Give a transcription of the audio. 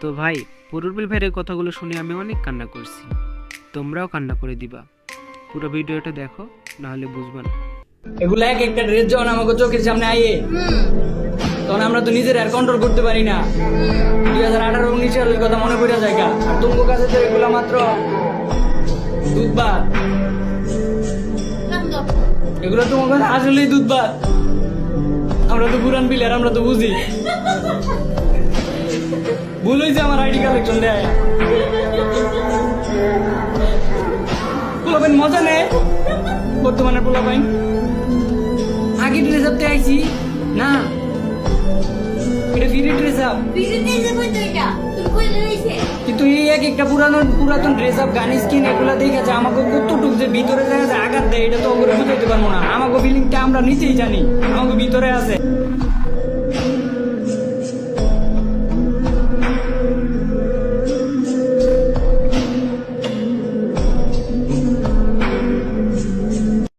তো ভাই, পুরুরবিল ভাইয়ের কথাগুলো শুনে আমি অনেক কান্না করছি, তোমরাও কান্না করে দিবা। পুরো ভিডিওটা দেখো, নাহলে বুঝবা না। এগুলো এক একটা ড্রেস যখন আমাকে চোখের সামনে আইয়ে তখন আমরা তো নিজের আর কন্ট্রোল করতে পারি না। 2018-19 সালের কথা মনে পড়ে যায় আর তোমার কাছে তো এগুলো মাত্র দুধ ভাত। এগুলো তোমার কাছে আসলেই দুধ ভাত। আমরা তো পুরান প্লেয়ার, আমরা তো বুঝি। ভুল হয়েছে আমার আইডি কালেকশন দেয়। পোলাপাইন মজা নেই বর্তমানে। পোলাপাইন আগে ড্রেস আপতে আইছি না, এটা ফ্রি ড্রেস আপ। কিন্তু এই এক একটা পুরাতন ড্রেস আপ, গান স্কিন এগুলা দেখেছে আমাকে কতটুকু যে ভিতরে দেখা যায় আঘাত দেয়, এটা তো ওগুলো বুঝাইতে পারবো না। আমাকে ফিলিংটা আমরা নিচেই জানি, আমাকে ভিতরে আছে।